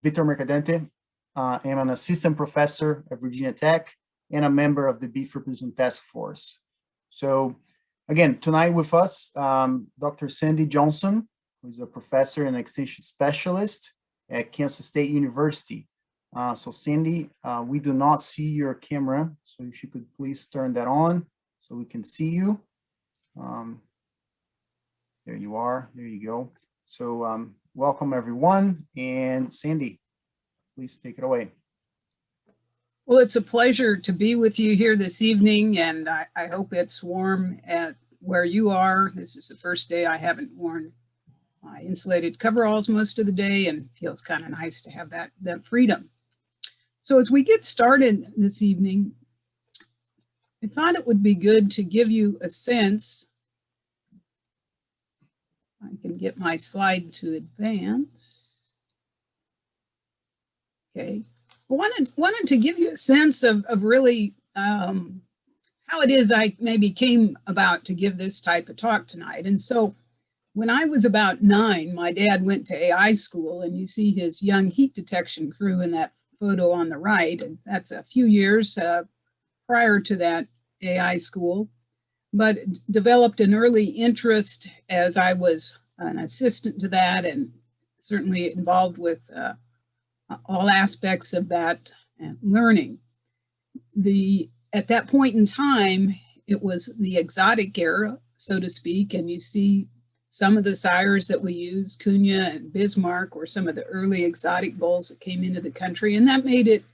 Victor Mercadante. I'm an assistant professor at Virginia Tech and a member of the Beef Reproduction Task Force. So again, tonight with us, Dr. Sandy Johnson, who's a professor and extension specialist at Kansas State University. So Sandy, we do not see your camera, so if you could please turn that on so we can see you. There you are, there you go. So welcome everyone, and Sandy, please take it away. Well, it's a pleasure to be with you here this evening, and I hope it's warm at where you are. This is the first day I haven't worn insulated coveralls most of the day, and it feels kind of nice to have that freedom. So as we get started this evening, I thought it would be good to give you a sense. I can get my slide to advance. Okay. I wanted to give you a sense of really how it is I maybe came about to give this type of talk tonight. And so when I was about 9, my dad went to AI school, and you see his young heat detection crew in that photo on the right. And that's a few years prior to that AI school, but developed an early interest as I was an assistant to that, and certainly involved with all aspects of that learning. At that point in time, it was the exotic era, so to speak, and you see some of the sires that we use, Cunha and Bismarck, were some of the early exotic bulls that came into the country, and that made it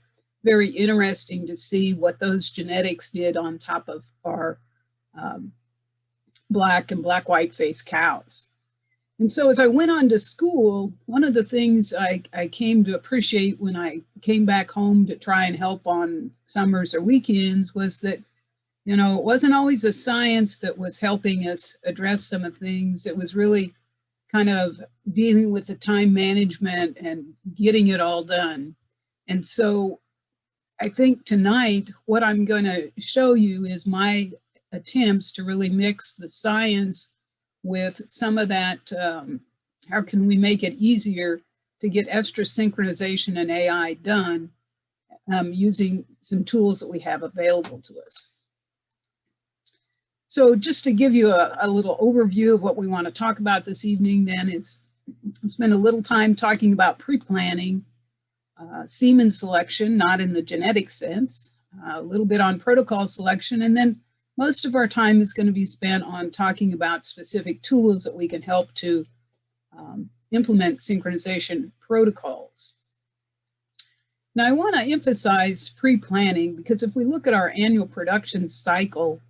very interesting to see what those genetics did on top of our black and black-white face cows. And so as I went on to school, one of the things I came to appreciate when I came back home to try and help on summers or weekends was that, you know, it wasn't always the science that was helping us address some of the things. It was really kind of dealing with the time management and getting it all done. And so I think tonight, what I'm going to show you is my attempts to really mix the science with some of that, how can we make it easier to get estrus synchronization and AI done using some tools that we have available to us. So just to give you a little overview of what we want to talk about this evening, then it's spend a little time talking about pre-planning, semen selection, not in the genetic sense, a little bit on protocol selection, and then most of our time is going to be spent on talking about specific tools that we can help to implement synchronization protocols. Now, I want to emphasize pre-planning because if we look at our annual production cycle,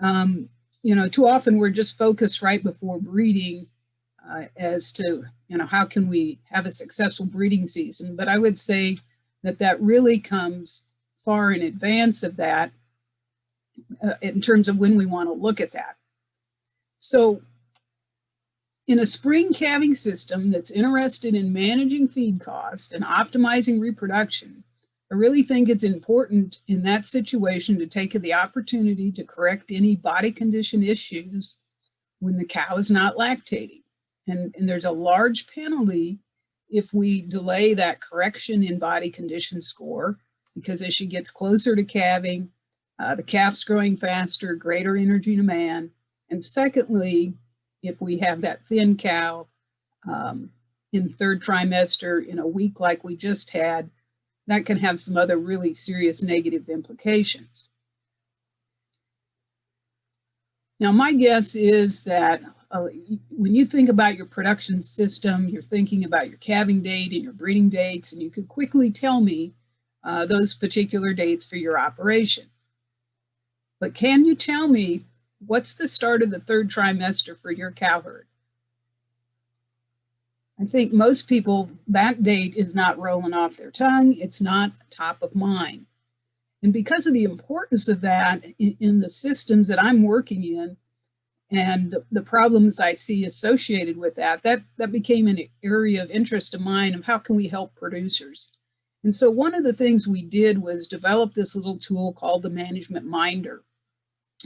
you know, too often we're just focused right before breeding as to, you know, how can we have a successful breeding season? But I would say that that really comes far in advance of that. In terms of when we want to look at that. So in a spring calving system that's interested in managing feed cost and optimizing reproduction, I really think it's important in that situation to take the opportunity to correct any body condition issues when the cow is not lactating. And there's a large penalty if we delay that correction in body condition score, because as she gets closer to calving, the calf's growing faster, greater energy demand. And secondly, if we have that thin cow in third trimester in a week like we just had, that can have some other really serious negative implications. Now, my guess is that when you think about your production system, you're thinking about your calving date and your breeding dates, and you could quickly tell me those particular dates for your operation. But can you tell me what's the start of the third trimester for your cow herd? I think most people, that date is not rolling off their tongue. It's not top of mind. And because of the importance of that in the systems that I'm working in and the problems I see associated with that became an area of interest of mine of how can we help producers. And so one of the things we did was develop this little tool called the Management Minder.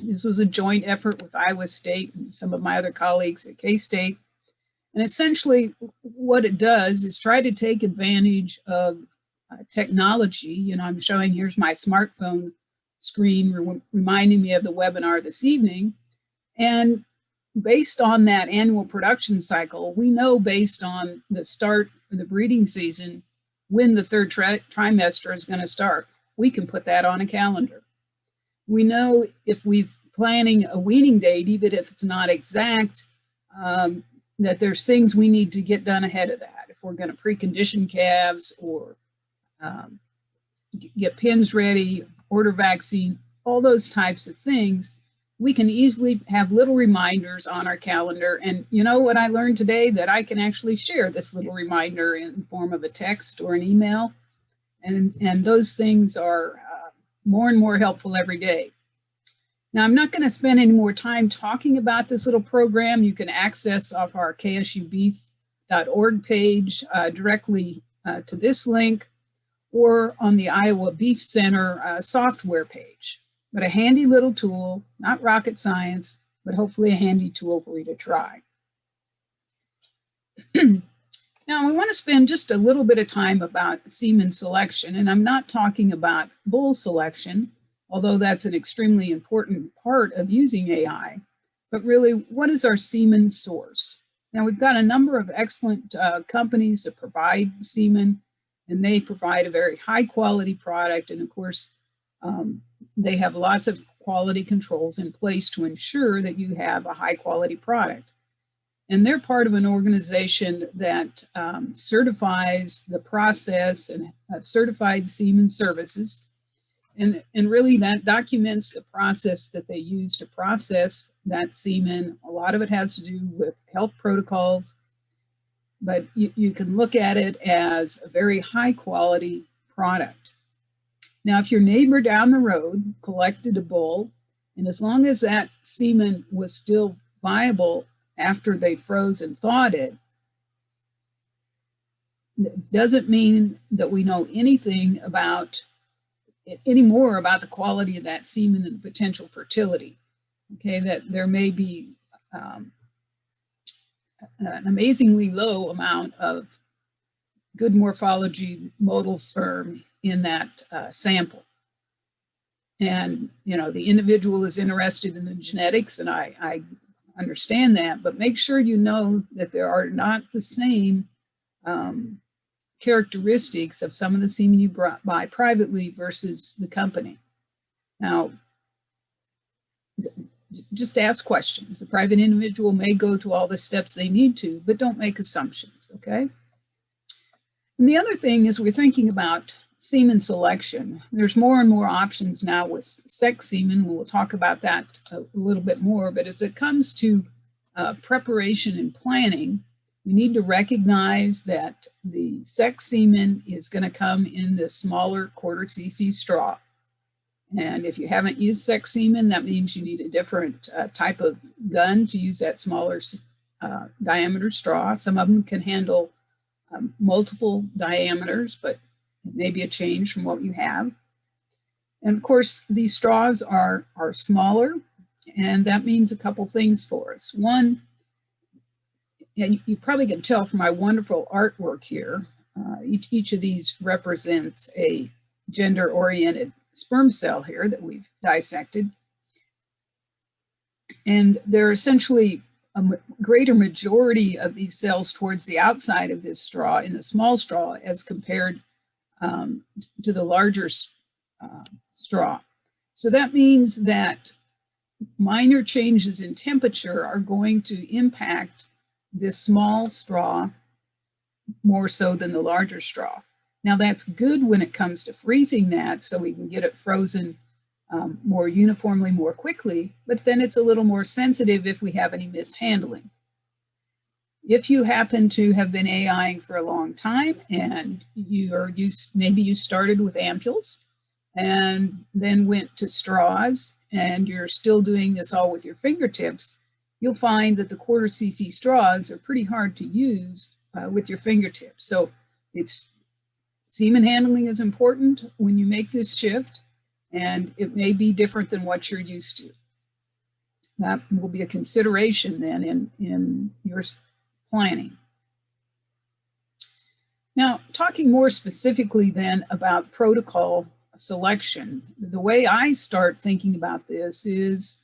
This was a joint effort with Iowa State and some of my other colleagues at K-State. And essentially what it does is try to take advantage of technology. You know, I'm showing, here's my smartphone screen reminding me of the webinar this evening. And based on that annual production cycle, we know based on the start of the breeding season, when the third trimester is going to start. We can put that on a calendar. We know if we're planning a weaning date, even if it's not exact, that there's things we need to get done ahead of that. If we're going to precondition calves or get pins ready, order vaccine, all those types of things, we can easily have little reminders on our calendar. And you know what I learned today? That I can actually share this little reminder in the form of a text or an email. And those things are more and more helpful every day. Now, I'm not going to spend any more time talking about this little program. You can access off our ksubeef.org page directly to this link, or on the Iowa Beef Center software page. But a handy little tool, not rocket science, but hopefully a handy tool for you to try. Now, we want to spend just a little bit of time about semen selection, and I'm not talking about bull selection, although that's an extremely important part of using AI, but really, what is our semen source? Now, we've got a number of excellent companies that provide semen, and they provide a very high quality product, and of course, they have lots of quality controls in place to ensure that you have a high quality product. And they're part of an organization that certifies the process and certified semen services. And really that documents the process that they use to process that semen. A lot of it has to do with health protocols, but you can look at it as a very high quality product. Now, if your neighbor down the road collected a bull, and as long as that semen was still viable after they froze and thawed it, doesn't mean that we know anything about any more about the quality of that semen and the potential fertility. Okay, that there may be an amazingly low amount of good morphology motile sperm in that sample. And, you know, the individual is interested in the genetics, and I understand that, but make sure you know that there are not the same characteristics of some of the semen you buy privately versus the company. Now, just ask questions. The private individual may go to all the steps they need to, but don't make assumptions, okay? And the other thing is we're thinking about semen selection. There's more and more options now with sex semen. We'll talk about that a little bit more, but as it comes to preparation and planning, we need to recognize that the sex semen is going to come in the smaller 1/4 cc straw. And if you haven't used sex semen, that means you need a different type of gun to use that smaller diameter straw. Some of them can handle multiple diameters, but it may be a change from what you have. And of course, these straws are smaller, and that means a couple things for us. One, and you probably can tell from my wonderful artwork here, each of these represents a gender-oriented sperm cell here that we've dissected. And there are essentially a greater majority of these cells towards the outside of this straw in the small straw as compared to the larger straw. So that means that minor changes in temperature are going to impact this small straw more so than the larger straw. Now that's good when it comes to freezing that so we can get it frozen more uniformly, more quickly, but then it's a little more sensitive if we have any mishandling. If you happen to have been AIing for a long time and maybe you started with ampules and then went to straws and you're still doing this all with your fingertips, you'll find that the 1/4 cc straws are pretty hard to use with your fingertips. So semen handling is important when you make this shift, and it may be different than what you're used to. That will be a consideration then in your planning. Now, talking more specifically then about protocol selection, the way I start thinking about this is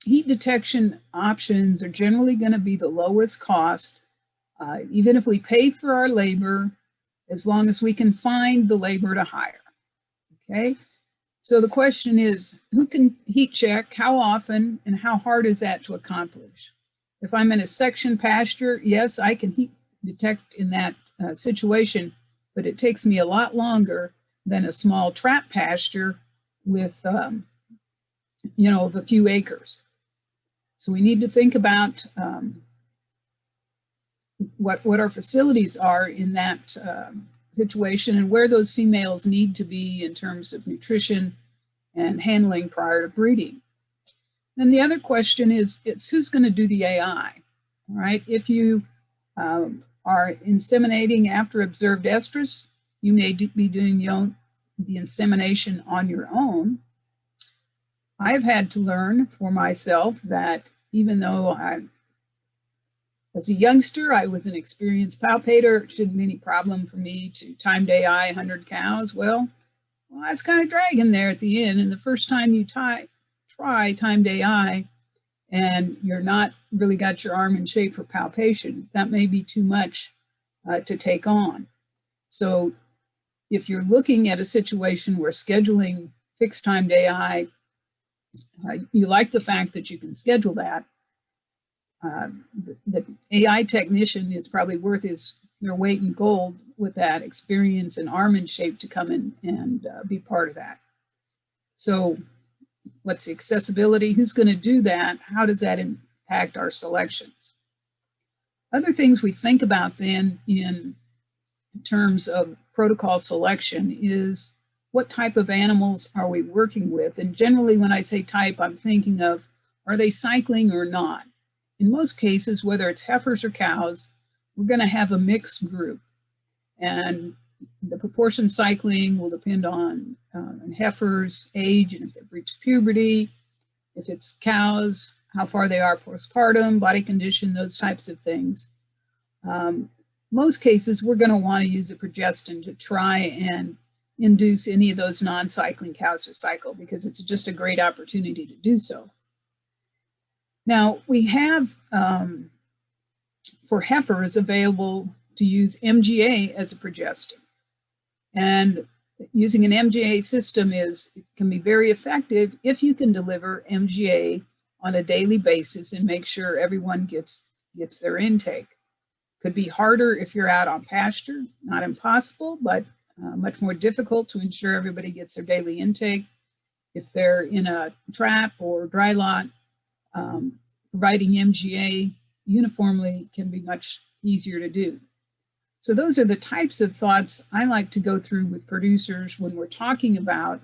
heat detection options are generally going to be the lowest cost, even if we pay for our labor, as long as we can find the labor to hire. Okay, so the question is, who can heat check, how often, and how hard is that to accomplish? If I'm in a section pasture, yes, I can heat detect in that situation, but it takes me a lot longer than a small trap pasture with, you know, of a few acres. So we need to think about what our facilities are in that situation and where those females need to be in terms of nutrition and handling prior to breeding. Then the other question is, it's who's going to do the AI, all right? If you are inseminating after observed estrus, you may be doing the insemination on your own. I've had to learn for myself that even though as a youngster, I was an experienced palpator, it shouldn't be any problem for me to timed AI 100 cows. Well, I was kind of dragging there at the end. And the first time you try timed AI and you're not really got your arm in shape for palpation, that may be too much to take on. So if you're looking at a situation where scheduling fixed timed AI, you like the fact that you can schedule that, the AI technician is probably worth their weight in gold with that experience and arm in shape to come in and be part of that. So what's the accessibility? Who's going to do that? How does that impact our selections? Other things we think about then in terms of protocol selection is what type of animals are we working with? And generally when I say type, I'm thinking of, are they cycling or not? In most cases, whether it's heifers or cows, we're going to have a mixed group. And the proportion cycling will depend on heifers' age and if they've reached puberty, if it's cows, how far they are postpartum, body condition, those types of things. Most cases, we're going to want to use a progestin to try and induce any of those non-cycling cows to cycle because it's just a great opportunity to do so. Now, we have, for heifers, available to use MGA as a progestin. And using an MGA system can be very effective if you can deliver MGA on a daily basis and make sure everyone gets their intake. Could be harder if you're out on pasture, not impossible, but much more difficult to ensure everybody gets their daily intake. If they're in a trap or dry lot, providing MGA uniformly can be much easier to do. So those are the types of thoughts I like to go through with producers when we're talking about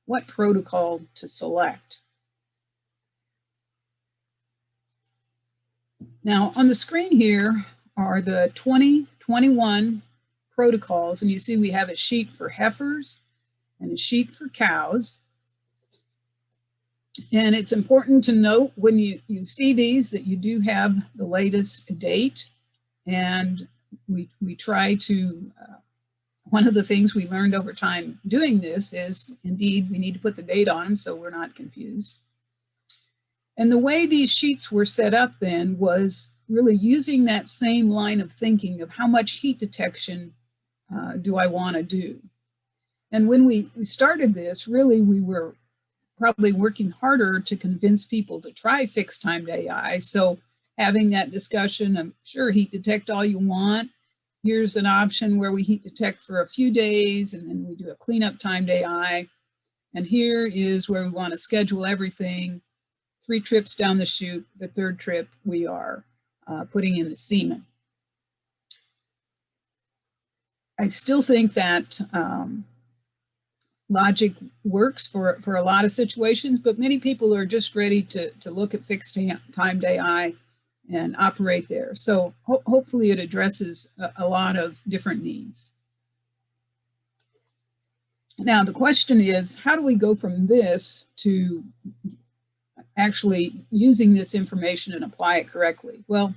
what protocol to select. Now on the screen here are the 2021 protocols, and you see we have a sheet for heifers and a sheet for cows. And it's important to note when you see these that you do have the latest date, and we try to, one of the things we learned over time doing this is indeed we need to put the date on them so we're not confused. And the way these sheets were set up then was really using that same line of thinking of how much heat detection do I want to do. And when we started this, really we were probably working harder to convince people to try fixed timed AI. So having that discussion of, sure, heat detect all you want. Here's an option where we heat detect for a few days and then we do a cleanup timed AI. And here is where we want to schedule everything. 3 trips down the chute, the 3rd trip we are putting in the semen. I still think that logic works for a lot of situations, but many people are just ready to look at fixed timed AI and operate there. So hopefully it addresses a lot of different needs. Now the question is, how do we go from this to actually using this information and apply it correctly? Well,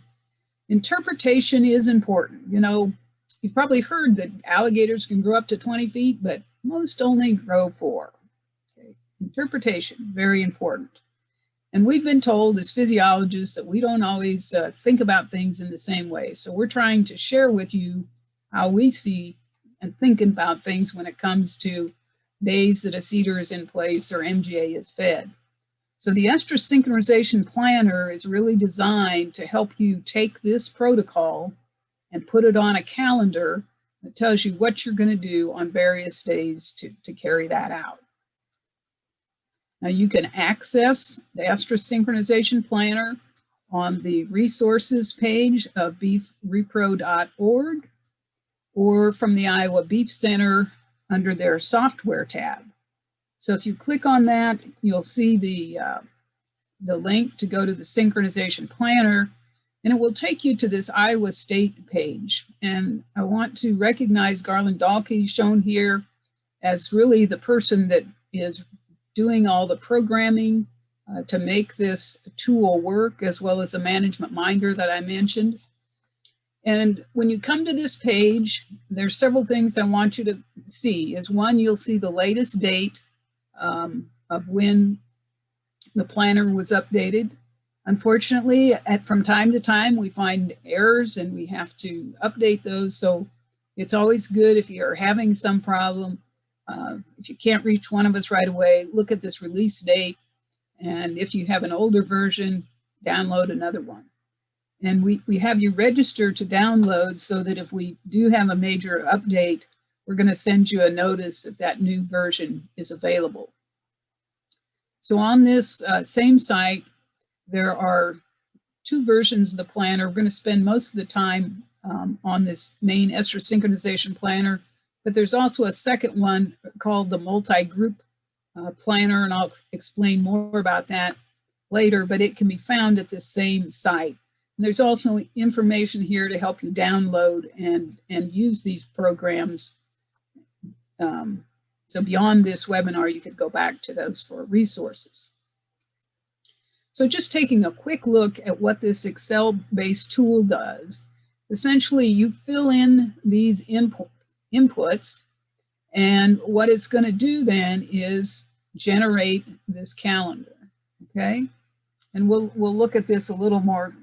Interpretation is important. You know, you've probably heard that alligators can grow up to 20 feet, but most only grow 4. Okay. Interpretation, very important. And we've been told as physiologists that we don't always think about things in the same way. So we're trying to share with you how we see and think about things when it comes to days that a CEDAR is in place or MGA is fed. So the estrus synchronization planner is really designed to help you take this protocol and put it on a calendar that tells you what you're going to do on various days to carry that out. Now you can access the estrus synchronization planner on the resources page of beefrepro.org or from the Iowa Beef Center under their software tab. So if you click on that, you'll see the link to go to the synchronization planner, and it will take you to this Iowa State page. And I want to recognize Garland Dahlke, shown here as really the person that is doing all the programming to make this tool work, as well as a management minder that I mentioned. And when you come to this page, there's several things I want you to see. Is one, you'll see the latest date of when the planner was updated. Unfortunately, from time to time, we find errors and we have to update those. So it's always good if you're having some problem, if you can't reach one of us right away, look at this release date. And if you have an older version, download another one. And we have you register to download so that if we do have a major update, we're going to send you a notice that that new version is available. So on this same site, there are 2 versions of the planner. We're going to spend most of the time on this main estrus synchronization planner, but there's also a second one called the multi-group planner, and I'll explain more about that later, but it can be found at the same site. And there's also information here to help you download and use these programs. So beyond this webinar, you could go back to those for resources. So just taking a quick look at what this Excel-based tool does, essentially you fill in these inputs, and what it's going to do then is generate this calendar, okay? And we'll look at this a little more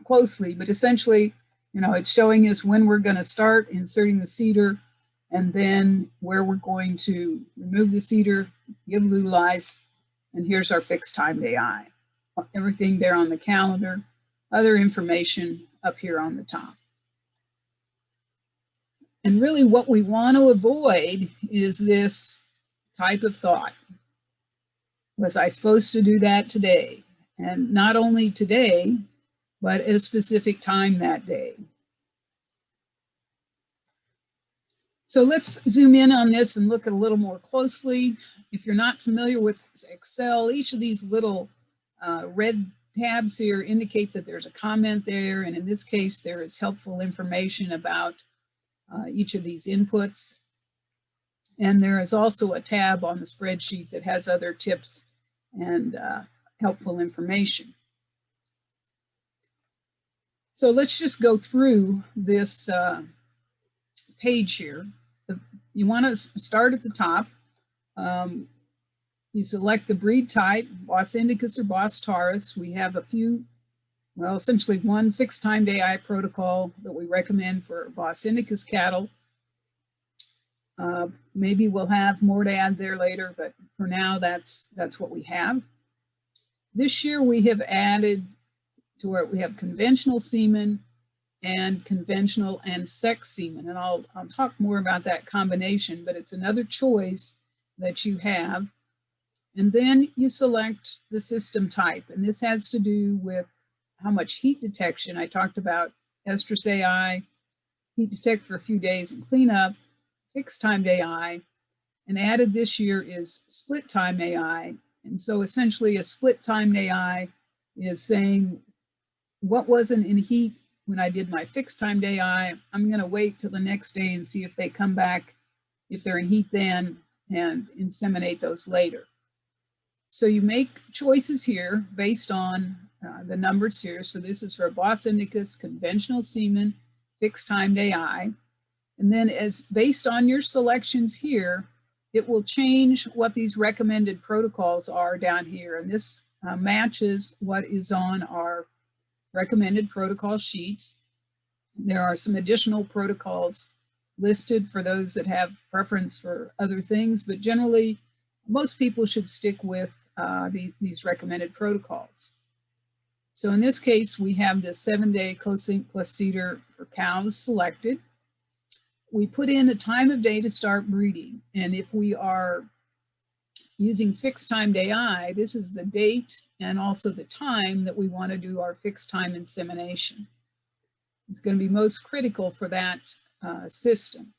closely, but essentially, you know, it's showing us when we're going to start inserting the CEDAR, and then where we're going to remove the CEDAR, give lutalize, and here's our fixed timed AI. Everything there on the calendar, other information up here on the top. And really what we want to avoid is this type of thought. Was I supposed to do that today? And not only today, but at a specific time that day. So let's zoom in on this and look at a little more closely. If you're not familiar with Excel, each of these little red tabs here indicate that there's a comment there, and in this case there is helpful information about each of these inputs. And there is also a tab on the spreadsheet that has other tips and helpful information. So let's just go through this page here. You want to start at the top. You select the breed type, Bos indicus or Bos taurus. We have a few, well, essentially one fixed timed AI protocol that we recommend for Bos indicus cattle. Maybe we'll have more to add there later, but for now, that's what we have. This year we have added to where we have conventional semen and conventional and sex semen. And I'll talk more about that combination, but it's another choice that you have. And then you select the system type. And this has to do with how much heat detection. I talked about estrus AI, heat detect for a few days and clean up, fixed timed AI, and added this year is split time AI. And so essentially a split timed AI is saying what wasn't in heat when I did my fixed timed AI, I'm going to wait till the next day and see if they come back, if they're in heat then, and inseminate those later. So you make choices here based on the numbers here. So this is for Bos indicus, conventional semen, fixed timed AI. And then as based on your selections here, it will change what these recommended protocols are down here. And this matches what is on our recommended protocol sheets. There are some additional protocols listed for those that have preference for other things, but generally most people should stick with these recommended protocols. So in this case, we have the 7-day co-sync plus CEDAR for cows selected. We put in a time of day to start breeding. And if we are using fixed timed AI, this is the date and also the time that we want to do our fixed time insemination. It's going to be most critical for that system.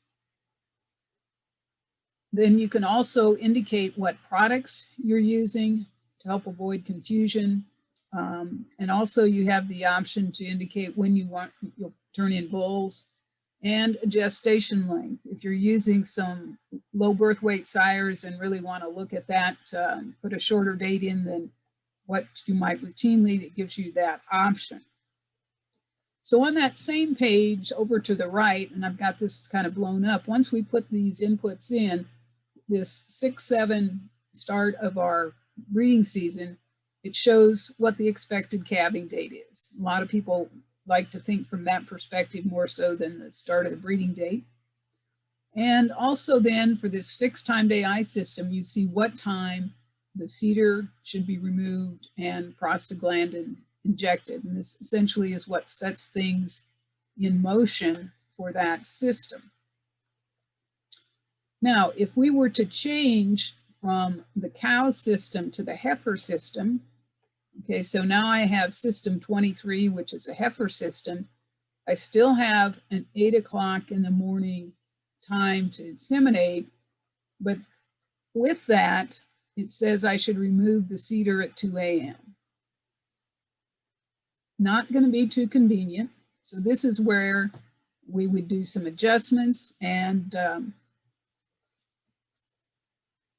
Then you can also indicate what products you're using to help avoid confusion. And also you have the option to indicate when you'll turn in bulls, and a gestation length. If you're using some low birth weight sires and really want to look at that, put a shorter date in than what you might routinely, that gives you that option. So on that same page over to the right, and I've got this kind of blown up, once we put these inputs in, this 6-7 start of our breeding season, it shows what the expected calving date is. A lot of people like to think from that perspective more so than the start of the breeding date. And also then for this fixed timed AI system, you see what time the CEDAR should be removed and prostaglandin injected. And this essentially is what sets things in motion for that system. Now, if we were to change from the cow system to the heifer system, okay, so now I have system 23, which is a heifer system. I still have an 8 o'clock in the morning time to inseminate, but with that, it says I should remove the CEDAR at 2 a.m. Not going to be too convenient. So this is where we would do some adjustments. And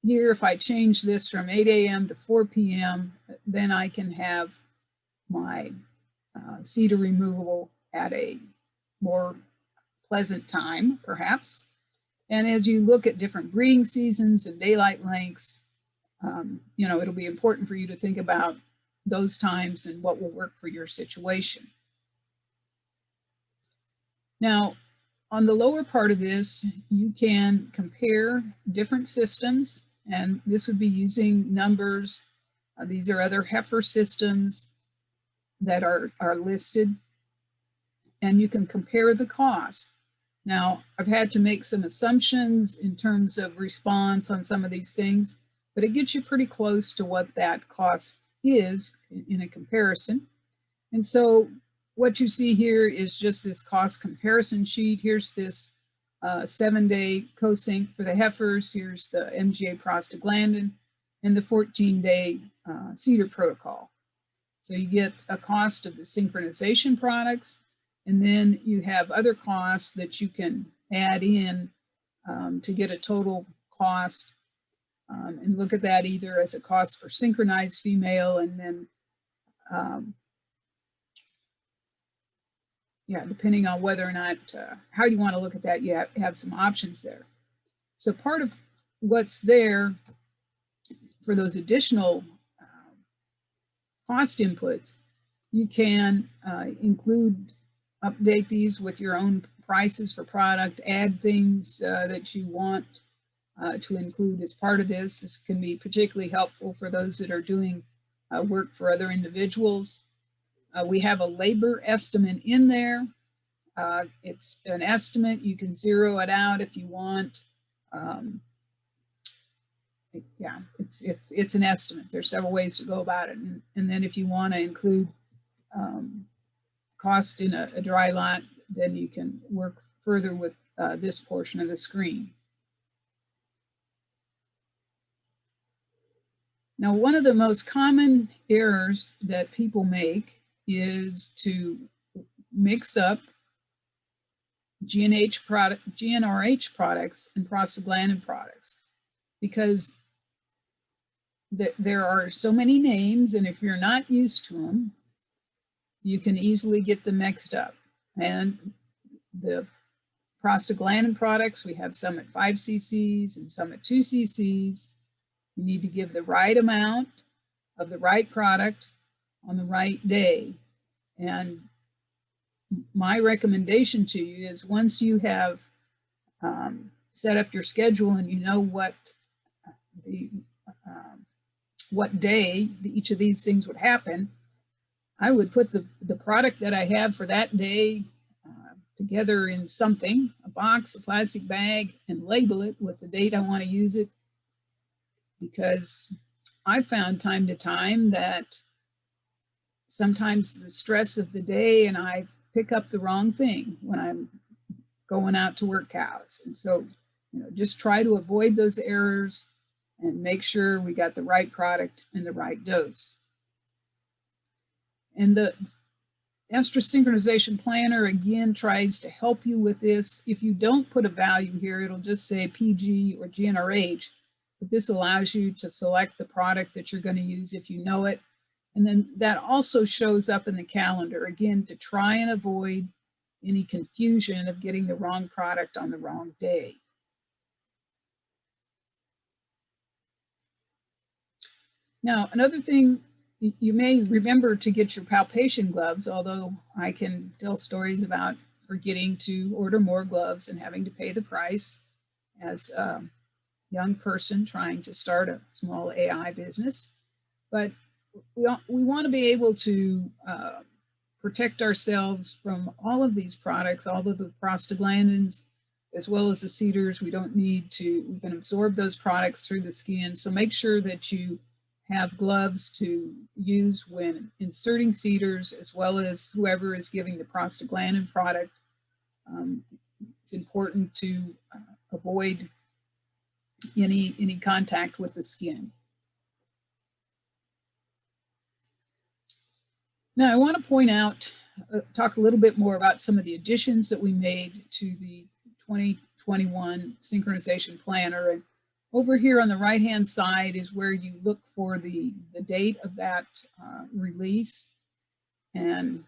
here, if I change this from 8 a.m. to 4 p.m., then I can have my CEDAR removal at a more pleasant time, perhaps. And as you look at different breeding seasons and daylight lengths, it'll be important for you to think about those times and what will work for your situation. Now, on the lower part of this, you can compare different systems, and this would be using numbers. These are other heifer systems that are listed, and you can compare the cost. Now, I've had to make some assumptions in terms of response on some of these things, but it gets you pretty close to what that cost is in a comparison. And so what you see here is just this cost comparison sheet. Here's this 7-day co-sync for the heifers. Here's the MGA prostaglandin and the 14-day CEDAR protocol. So you get a cost of the synchronization products, and then you have other costs that you can add in to get a total cost, and look at that either as a cost per synchronized female, and then depending on whether or not, how you want to look at that, you have some options there. So part of what's there for those additional cost inputs, you can update these with your own prices for product, add things that you want to include as part of this. This can be particularly helpful for those that are doing work for other individuals. We have a labor estimate in there. It's an estimate. You can zero it out if you want. It's an estimate. There's several ways to go about it. And then if you want to include cost in a dry lot, then you can work further with this portion of the screen. Now, one of the most common errors that people make is to mix up GnRH products and prostaglandin products, because there are so many names, and if you're not used to them, you can easily get them mixed up. And the prostaglandin products, we have some at 5 cc's and some at 2 cc's. You need to give the right amount of the right product on the right day. And my recommendation to you is, once you have set up your schedule and you know what day each of these things would happen, I would put the product that I have for that day together in something, a box, a plastic bag, and label it with the date I want to use it. Because I've found time to time that sometimes the stress of the day and I pick up the wrong thing when I'm going out to work cows. And so, just try to avoid those errors and make sure we got the right product and the right dose. And the estrus synchronization planner, again, tries to help you with this. If you don't put a value here, it'll just say PG or GnRH, but this allows you to select the product that you're going to use if you know it. And then that also shows up in the calendar, again, to try and avoid any confusion of getting the wrong product on the wrong day. Now, another thing, you may remember to get your palpation gloves, although I can tell stories about forgetting to order more gloves and having to pay the price as a young person trying to start a small AI business. But we want to be able to protect ourselves from all of these products, all of the prostaglandins, as well as the cedars. We can absorb those products through the skin. So make sure that you have gloves to use when inserting cedars, as well as whoever is giving the prostaglandin product. It's important to avoid any contact with the skin. Now, I want to point out, talk a little bit more about some of the additions that we made to the 2021 synchronization planner. And over here on the right-hand side is where you look for the date of that release. And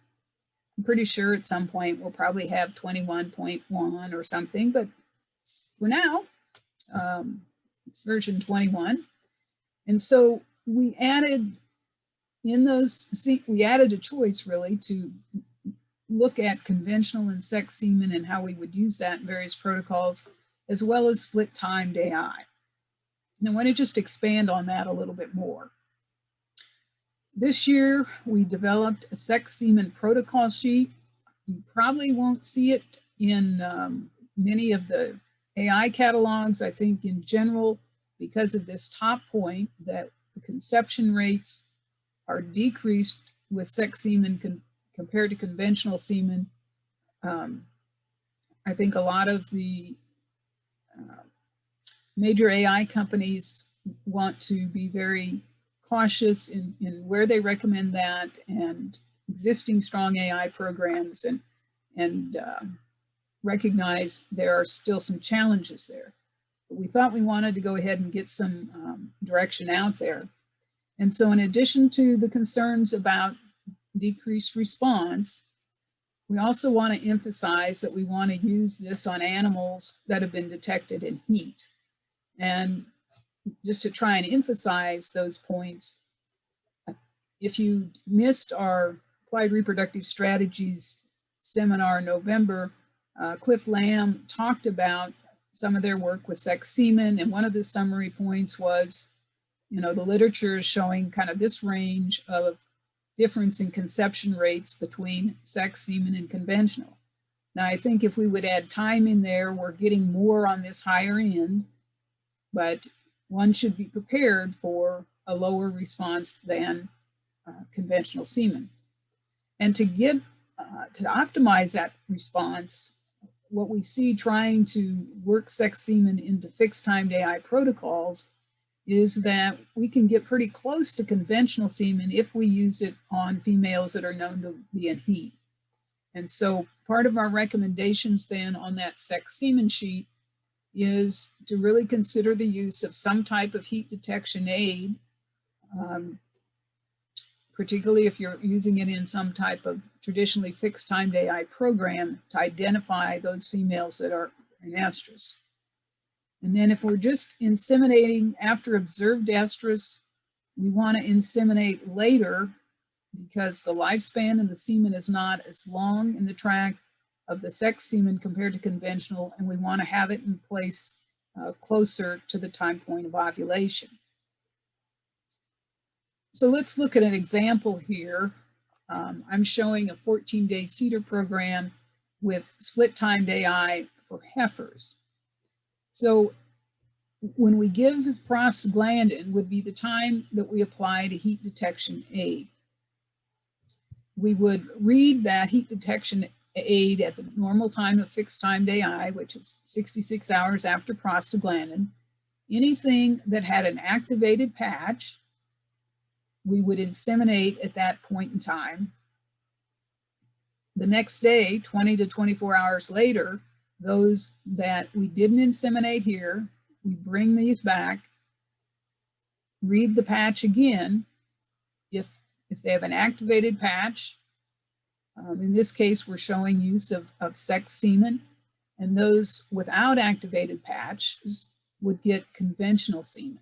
I'm pretty sure at some point we'll probably have 21.1 or something, but for now, it's version 21. And so we added a choice really to look at conventional and sex semen and how we would use that in various protocols, as well as split timed AI. And I want to just expand on that a little bit more. This year, we developed a sex semen protocol sheet. You probably won't see it in many of the AI catalogs. I think in general, because of this top point, that the conception rates are decreased with sex semen compared to conventional semen. I think a lot of the major AI companies want to be very cautious in where they recommend that, and existing strong AI programs, and recognize there are still some challenges there. But we thought we wanted to go ahead and get some direction out there. And so in addition to the concerns about decreased response, we also want to emphasize that we want to use this on animals that have been detected in heat. And just to try and emphasize those points, if you missed our Applied Reproductive Strategies seminar in November, Cliff Lamb talked about some of their work with sex semen, and one of the summary points was, the literature is showing kind of this range of difference in conception rates between sex semen and conventional. Now, I think if we would add time in there, we're getting more on this higher end, but one should be prepared for a lower response than conventional semen. And to optimize that response, what we see trying to work sex semen into fixed timed AI protocols is that we can get pretty close to conventional semen if we use it on females that are known to be in heat. And so part of our recommendations then on that sex semen sheet is to really consider the use of some type of heat detection aid, particularly if you're using it in some type of traditionally fixed timed AI program to identify those females that are in estrus. And then if we're just inseminating after observed estrus, we want to inseminate later because the lifespan in the semen is not as long in the tract of the sex semen compared to conventional, and we want to have it in place closer to the time point of ovulation. So let's look at an example here. I'm showing a 14-day CEDAR program with split-timed AI for heifers. So when we give prostaglandin would be the time that we apply a heat detection aid. We would read that heat detection aid at the normal time of fixed timed AI, which is 66 hours after prostaglandin. Anything that had an activated patch, we would inseminate at that point in time. The next day, 20 to 24 hours later, those that we didn't inseminate here, we bring these back, read the patch again. If they have an activated patch, in this case, we're showing use of sex semen, and those without activated patches would get conventional semen.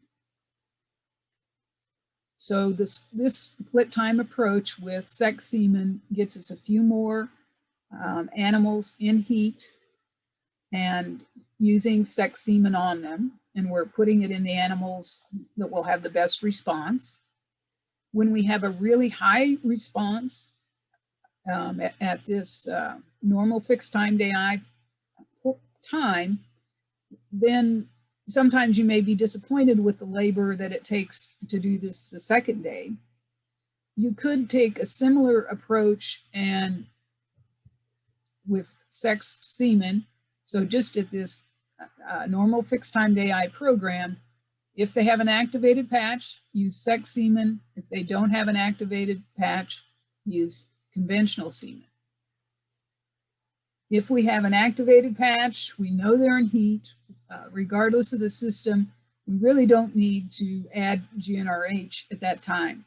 So this split time approach with sex semen gets us a few more animals in heat and using sex semen on them, and we're putting it in the animals that will have the best response. When we have a really high response at this normal fixed timed AI time, then sometimes you may be disappointed with the labor that it takes to do this the second day. You could take a similar approach and with sexed semen. So just at this normal fixed timed AI program, if they have an activated patch, use sex semen. If they don't have an activated patch, use conventional semen. If we have an activated patch, we know they're in heat, regardless of the system, we really don't need to add GnRH at that time.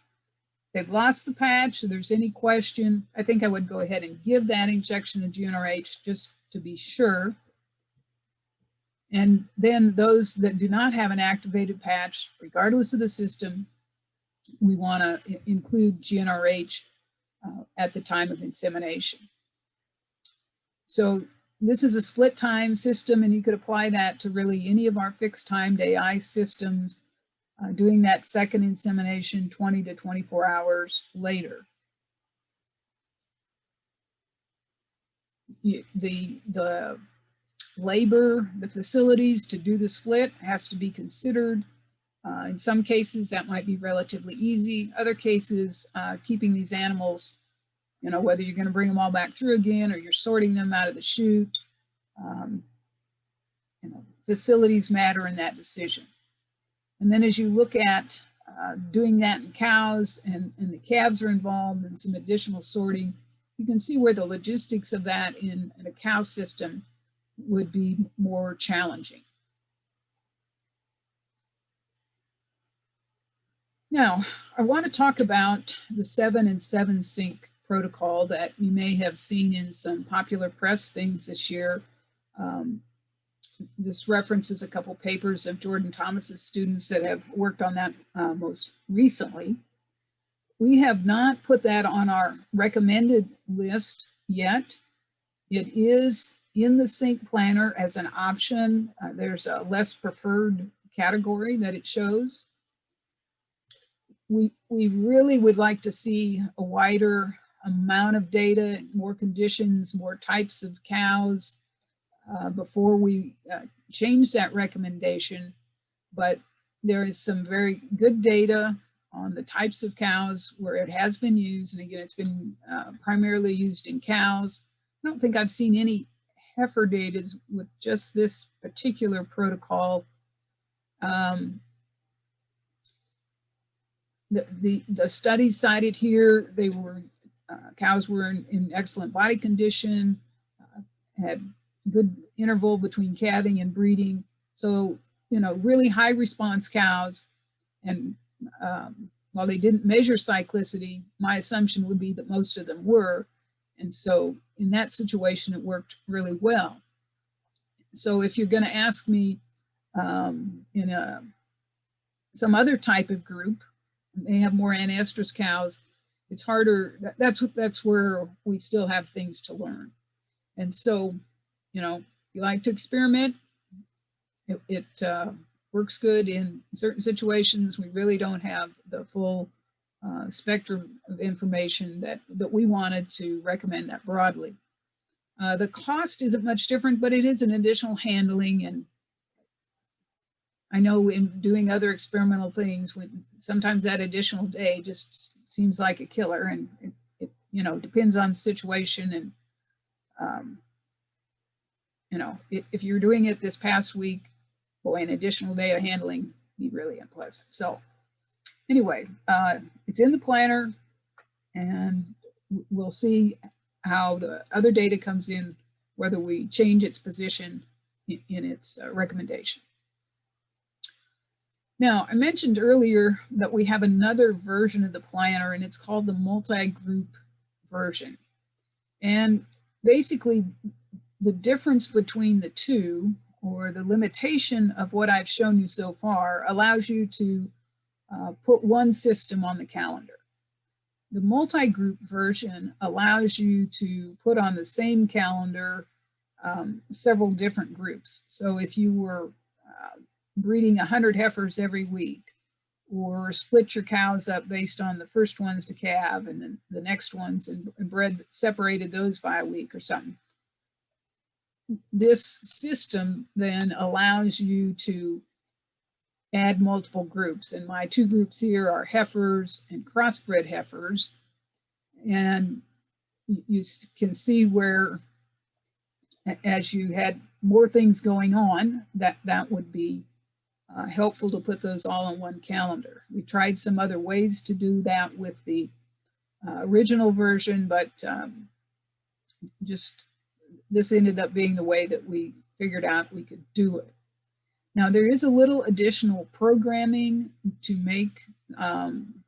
If they've lost the patch, if there's any question, I think I would go ahead and give that injection of GnRH just to be sure. And then those that do not have an activated patch, regardless of the system, we want to include GnRH at the time of insemination. So this is a split time system, and you could apply that to really any of our fixed timed AI systems, doing that second insemination 20 to 24 hours later. The labor, the facilities to do the split has to be considered. In some cases, that might be relatively easy. Other cases, keeping these animals, you know, whether you're going to bring them all back through again or you're sorting them out of the chute, you know, facilities matter in that decision. And then as you look at doing that in cows and the calves are involved in some additional sorting, you can see where the logistics of that in a cow system would be more challenging. Now, I want to talk about the 7 and 7 sync protocol that you may have seen in some popular press things this year. This references a couple papers of Jordan Thomas's students that have worked on that most recently. We have not put that on our recommended list yet. It is in the sync planner as an option. There's a less preferred category that it shows. We really would like to see a wider amount of data, more conditions, more types of cows before we change that recommendation. But there is some very good data on the types of cows where it has been used. And again, it's been primarily used in cows. I don't think I've seen any heifer data with just this particular protocol. The studies cited here, they were cows were in excellent body condition, had good interval between calving and breeding. So, you know, really high response cows. And while they didn't measure cyclicity, my assumption would be that most of them were. And so in that situation, it worked really well. So if you're going to ask me in some other type of group, they have more estrus cows, it's harder. That's where we still have things to learn. And so, you know, you like to experiment. It works good in certain situations. We really don't have the full spectrum of information that we wanted to recommend that broadly. The cost isn't much different, but it is an additional handling. And I know in doing other experimental things, sometimes that additional day just seems like a killer, and it you know, depends on the situation. And you know, if you're doing it this past week, boy, an additional day of handling be really unpleasant. So anyway, it's in the planner, and we'll see how the other data comes in, whether we change its position in its recommendation. Now, I mentioned earlier that we have another version of the planner, and it's called the multi-group version. And basically, the difference between the two, or the limitation of what I've shown you so far, allows you to put one system on the calendar. The multi-group version allows you to put on the same calendar several different groups. So if you were breeding 100 heifers every week, or split your cows up based on the first ones to calve and then the next ones, and separated those by a week or something, this system then allows you to add multiple groups. And my two groups here are heifers and crossbred heifers. And you can see where, as you had more things going on, that would be helpful to put those all on one calendar. We tried some other ways to do that with the original version, but just this ended up being the way that we figured out we could do it. Now, there is a little additional programming to make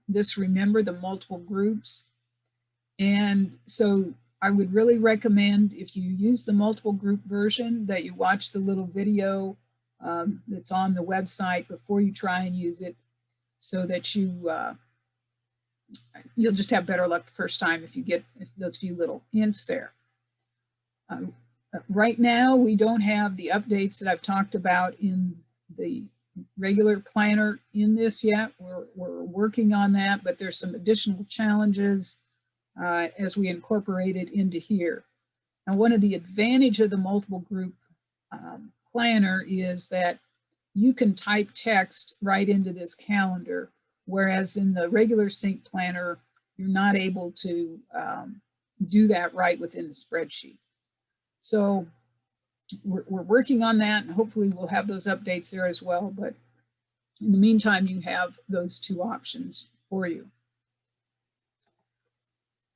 this remember the multiple groups. And so I would really recommend, if you use the multiple group version, that you watch the little video that's on the website before you try and use it, so that you'll just have better luck the first time if you get those few little hints there. Right now, we don't have the updates that I've talked about in the regular planner in this yet. We're working on that, but there's some additional challenges as we incorporate it into here. Now, one of the advantages of the multiple group planner is that you can type text right into this calendar, whereas in the regular sync planner, you're not able to do that right within the spreadsheet. So we're working on that, and hopefully we'll have those updates there as well. But in the meantime, you have those two options for you.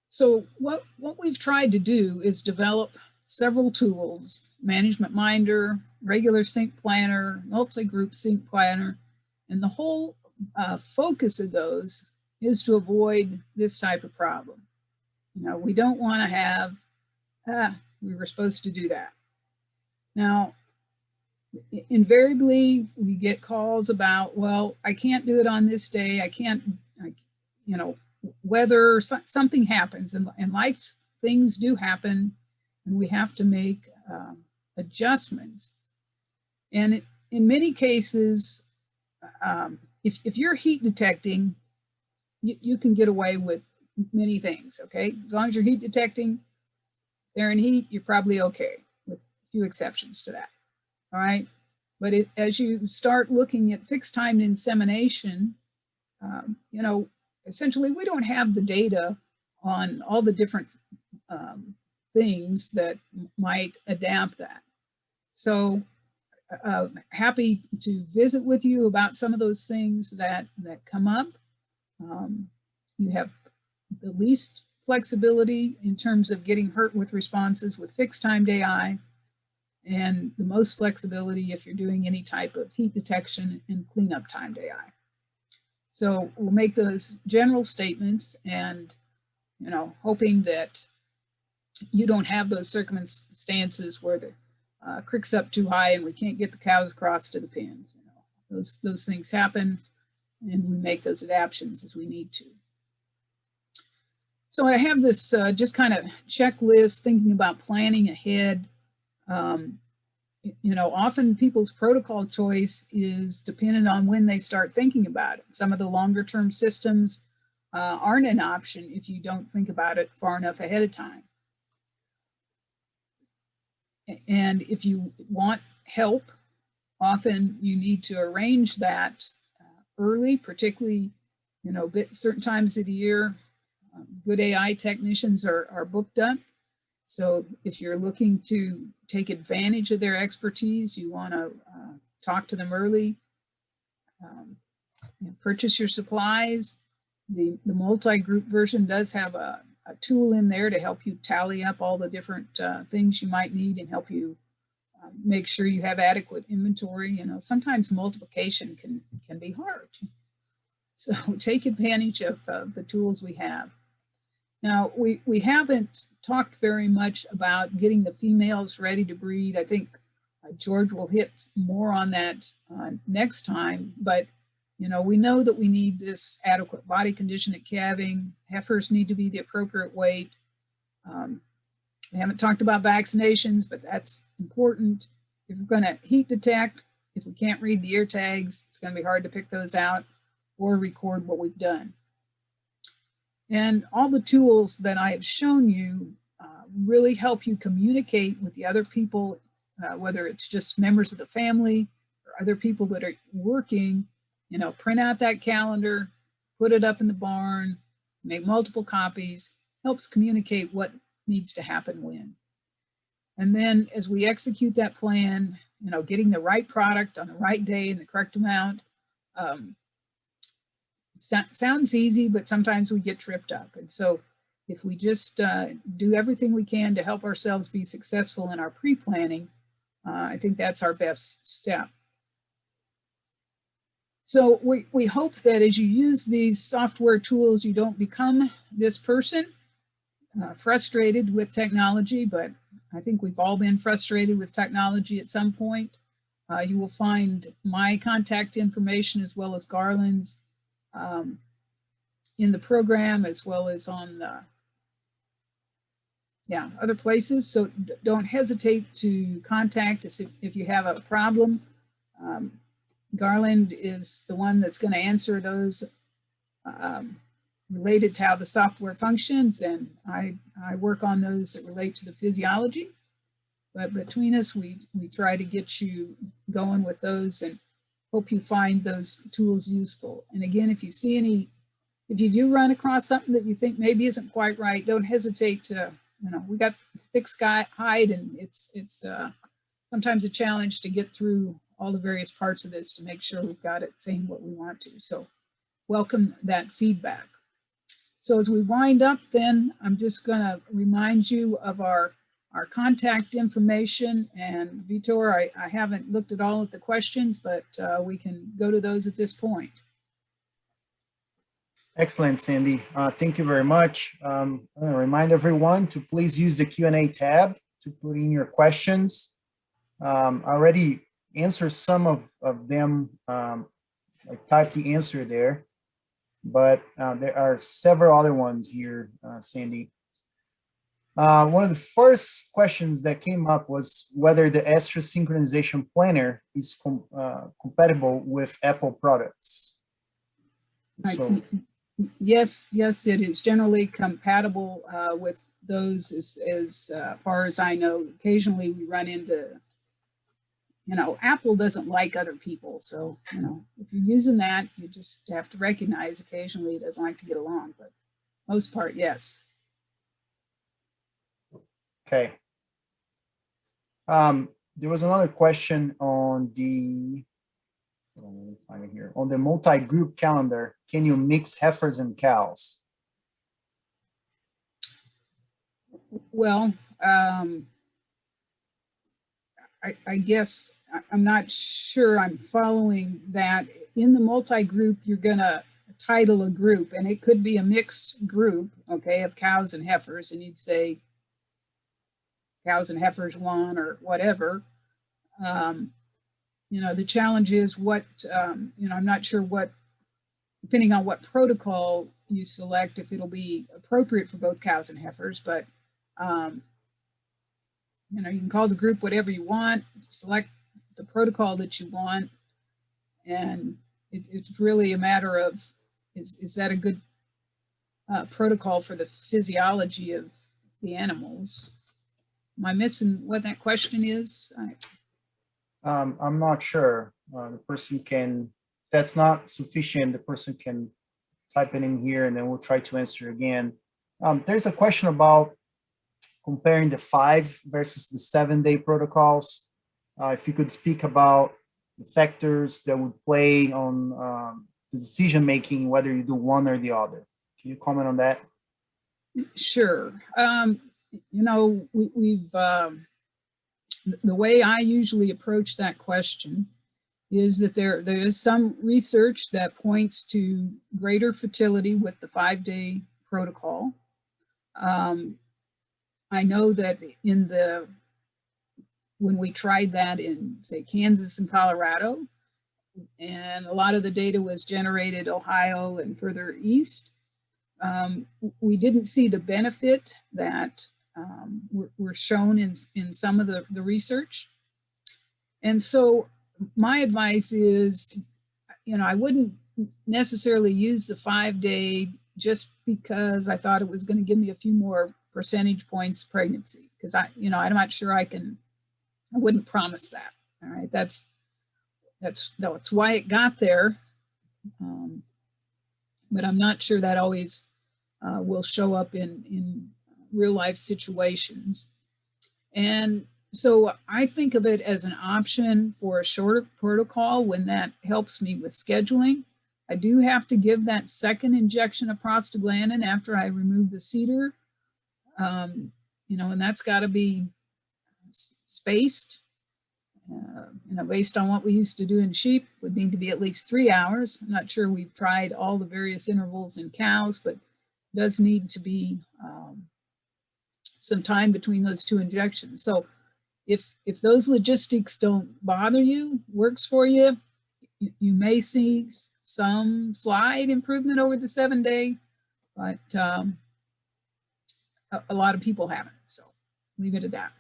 So what we've tried to do is develop several tools: management minder, regular sync planner, multi-group sync planner, and the whole focus of those is to avoid this type of problem. You know, we don't want to have, we were supposed to do that. Now, invariably, we get calls about, well, I can't do it on this day. I can't, you know, whether something happens, and life's things do happen, and we have to make adjustments. And in many cases, if you're heat detecting, you can get away with many things, okay? As long as you're heat detecting, they're in heat, you're probably okay, with a few exceptions to that, all right? But as you start looking at fixed time insemination, you know, essentially we don't have the data on all the different things that might adapt that. So happy to visit with you about some of those things that come up. You have the least flexibility in terms of getting hurt with responses with fixed timed AI, and the most flexibility if you're doing any type of heat detection and cleanup timed AI. So we'll make those general statements and, you know, hoping that you don't have those circumstances where the creek's up too high and we can't get the cows across to the pens. You know, those things happen, and we make those adaptations as we need to. So I have this just kind of checklist, thinking about planning ahead. You know, often people's protocol choice is dependent on when they start thinking about it. Some of the longer term systems aren't an option if you don't think about it far enough ahead of time. And if you want help, often you need to arrange that early, particularly, you know, certain times of the year. Good AI technicians are booked up. So if you're looking to take advantage of their expertise, you want to talk to them early, you know, purchase your supplies. The multi-group version does have a tool in there to help you tally up all the different things you might need and help you make sure you have adequate inventory. You know, sometimes multiplication can be hard. So take advantage of the tools we have. Now, we haven't talked very much about getting the females ready to breed. I think George will hit more on that next time, but you know, we know that we need this adequate body condition at calving. Heifers need to be the appropriate weight. We haven't talked about vaccinations, but that's important. If we're going to heat detect, if we can't read the ear tags, it's going to be hard to pick those out or record what we've done. And all the tools that I have shown you really help you communicate with the other people, whether it's just members of the family or other people that are working. You know, print out that calendar, put it up in the barn, make multiple copies, helps communicate what needs to happen when. And then as we execute that plan, you know, getting the right product on the right day and the correct amount, sounds easy, but sometimes we get tripped up. And so if we just do everything we can to help ourselves be successful in our pre-planning, I think that's our best step. So we hope that as you use these software tools, you don't become this person frustrated with technology, but I think we've all been frustrated with technology at some point. You will find my contact information as well as Garland's in the program, as well as on the other places. So don't hesitate to contact us if you have a problem. Garland is the one that's going to answer those related to how the software functions, and I work on those that relate to the physiology. But between us, we try to get you going with those and hope you find those tools useful. And again, if you do run across something that you think maybe isn't quite right, don't hesitate to, you know, we got thick hide, and it's sometimes a challenge to get through all the various parts of this to make sure we've got it saying what we want to. So welcome that feedback. So as we wind up, then I'm just going to remind you of our contact information. And Vitor, I haven't looked at all of the questions, but we can go to those at this point. Excellent, Sandy. Thank you very much. I'm going to remind everyone to please use the Q&A tab to put in your questions. I already answered some of them. I typed the answer there, but there are several other ones here, Sandy. One of the first questions that came up was whether the estrus synchronization planner is compatible with Apple products. So, yes, it is generally compatible with those as far as I know. Occasionally we run into, you know, Apple doesn't like other people. So, you know, if you're using that, you just have to recognize occasionally it doesn't like to get along, but most part, yes. Okay. There was another question on the, let me find it here, on the multi-group calendar. Can you mix heifers and cows? Well, I guess I'm not sure I'm following that. In the multi-group, you're gonna title a group, and it could be a mixed group, okay, of cows and heifers, and you'd say cows and heifers 1 or whatever. You know, the challenge is what, you know, I'm not sure what, depending on what protocol you select, if it'll be appropriate for both cows and heifers, but, you know, you can call the group whatever you want, select the protocol that you want, and it's really a matter of, is that a good protocol for the physiology of the animals? Am I missing what that question is? I'm not sure. The person can, if that's not sufficient, the person can type it in here and then we'll try to answer again. There's a question about comparing the 5 versus the 7-day protocols. If you could speak about the factors that would play on the decision making, whether you do one or the other. Can you comment on that? Sure. You know, we've the way I usually approach that question is that there is some research that points to greater fertility with the 5-day protocol. I know that when we tried that in, say, Kansas and Colorado, and a lot of the data was generated Ohio and further east, we didn't see the benefit that were shown in some of the research. And so my advice is, you know, I wouldn't necessarily use the 5-day just because I thought it was going to give me a few more percentage points pregnancy, because I'm not sure I wouldn't promise that. All right, that's why it got there, but I'm not sure that always will show up in real life situations. And so I think of it as an option for a shorter protocol when that helps me with scheduling. I do have to give that second injection of prostaglandin after I remove the CEDAR, you know, and that's got to be spaced. You know, based on what we used to do in sheep, would need to be at least 3 hours. I'm not sure we've tried all the various intervals in cows, but it does need to be some time between those 2 injections. So if those logistics don't bother you, works for you, you may see some slight improvement over the 7-day, but a lot of people haven't. So leave it at that.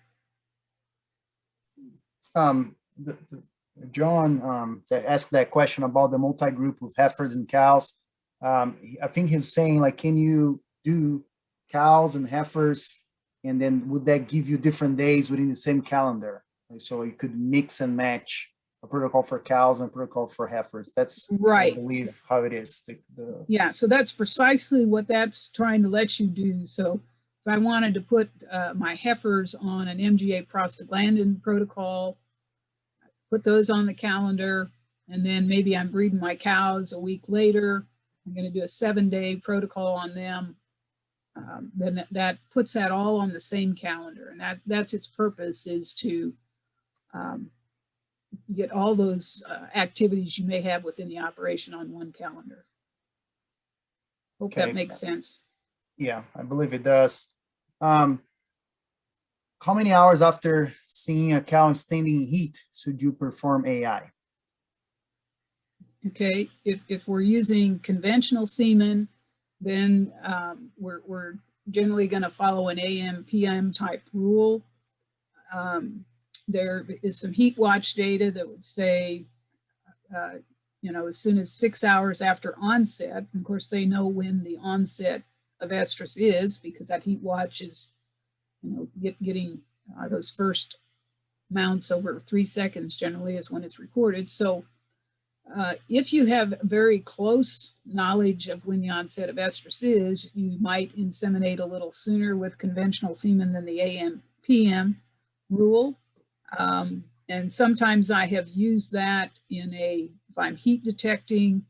John that asked that question about the multi-group of heifers and cows. I think he's saying, like, can you do cows and heifers, and then would that give you different days within the same calendar? So you could mix and match a protocol for cows and a protocol for heifers. That's right, I believe, how it is. Yeah, so that's precisely what that's trying to let you do. So if I wanted to put my heifers on an MGA prostaglandin protocol, put those on the calendar, and then maybe I'm breeding my cows a week later, I'm going to do a 7-day protocol on them, then that puts that all on the same calendar. And that's its purpose, is to get all those activities you may have within the operation on one calendar. Hope that makes sense. Yeah, I believe it does. How many hours after seeing a cow in standing heat should you perform AI? Okay, if we're using conventional semen, then we're generally going to follow an AM/PM type rule. There is some heat watch data that would say, you know, as soon as 6 hours after onset. Of course, they know when the onset of estrus is, because that heat watch is, you know, getting those first mounts over 3 seconds generally is when it's recorded. So if you have very close knowledge of when the onset of estrus is, you might inseminate a little sooner with conventional semen than the AM/PM rule. And sometimes I have used that if I'm heat detecting,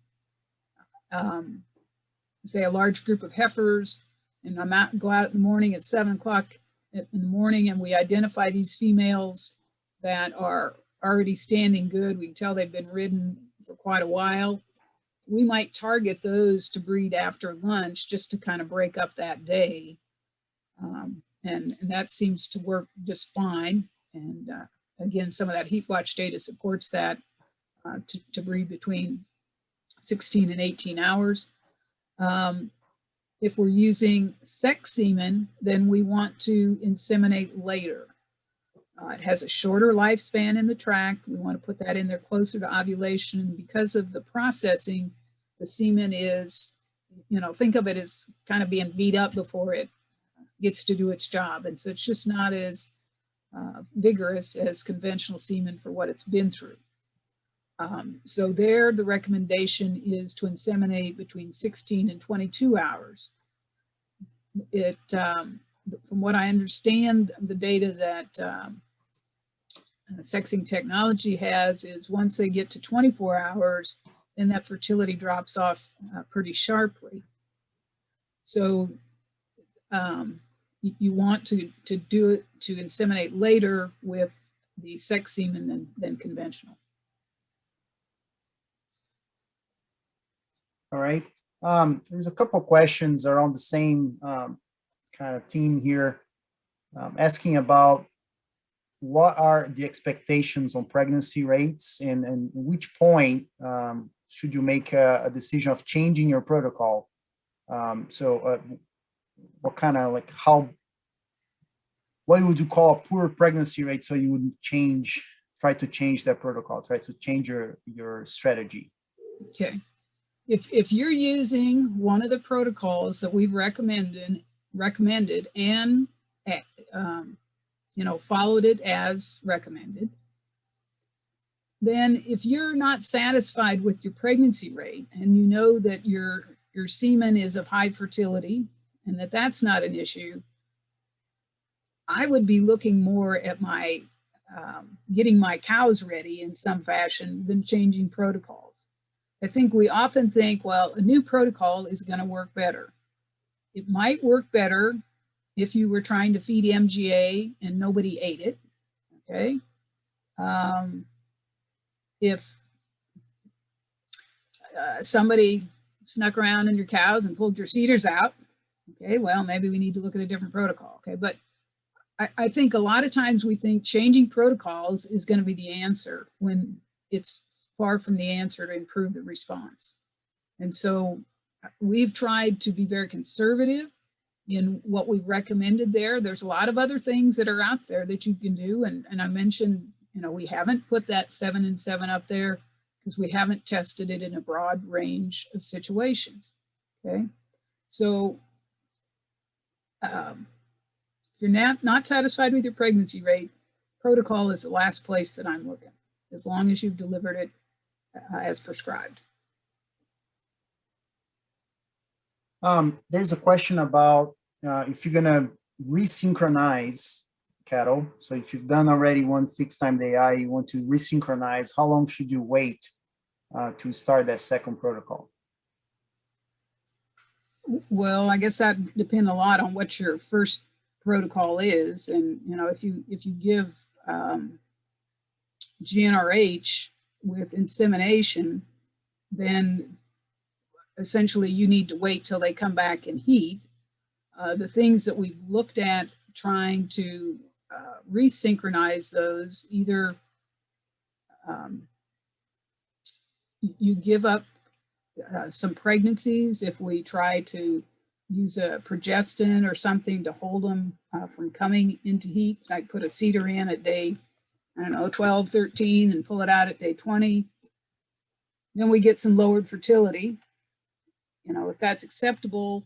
say a large group of heifers, and go out in the morning at 7 o'clock in the morning, and we identify these females that are already standing good. We can tell they've been ridden for quite a while. we might target those to breed after lunch just to kind of break up that day. And that seems to work just fine. And again, some of that heat watch data supports that to breed between 16 and 18 hours. If we're using sex semen, then we want to inseminate later. It has a shorter lifespan in the tract. We want to put that in there closer to ovulation. And because of the processing, the semen is, think of it as kind of being beat up before it gets to do its job. And so it's just not as vigorous as conventional semen for what it's been through. So there, the recommendation is to inseminate between 16 and 22 hours. From what I understand, the data that sexing technology has is once they get to 24 hours, then that fertility drops off pretty sharply. So you want to do it, to inseminate later with the sex semen than conventional. All right. There's a couple of questions around the same kind of theme here, asking about what are the expectations on pregnancy rates, and at which point should you make a decision of changing your protocol? What kind of what would you call a poor pregnancy rate, so you would try to change that protocol, try to change your strategy? Okay. If you're using one of the protocols that we've recommended and followed it as recommended, then if you're not satisfied with your pregnancy rate and you know that your semen is of high fertility and that's not an issue, I would be looking more at my getting my cows ready in some fashion than changing protocols. I think we often think, well, a new protocol is going to work better. It might work better if you were trying to feed MGA and nobody ate it, okay? If somebody snuck around in your cows and pulled your CEDARs out, okay, well, maybe we need to look at a different protocol, okay? But I think a lot of times we think changing protocols is going to be the answer when it's far from the answer to improve the response. And so we've tried to be very conservative in what we've recommended there. There's a lot of other things that are out there that you can do. And I mentioned, we haven't put that 7 and 7 up there because we haven't tested it in a broad range of situations, okay? So if you're not satisfied with your pregnancy rate, protocol is the last place that I'm looking, as long as you've delivered it as prescribed. There's a question about if you're gonna resynchronize cattle. So if you've done already one fixed time AI, you want to resynchronize, how long should you wait to start that second protocol? Well, I guess that depends a lot on what your first protocol is. And, if you give GnRH with insemination, then essentially you need to wait till they come back in heat. The things that we've looked at trying to resynchronize those, either you give up some pregnancies if we try to use a progestin or something to hold them from coming into heat, like put a CEDAR in at day, 12, 13 and pull it out at day 20. Then we get some lowered fertility. If that's acceptable,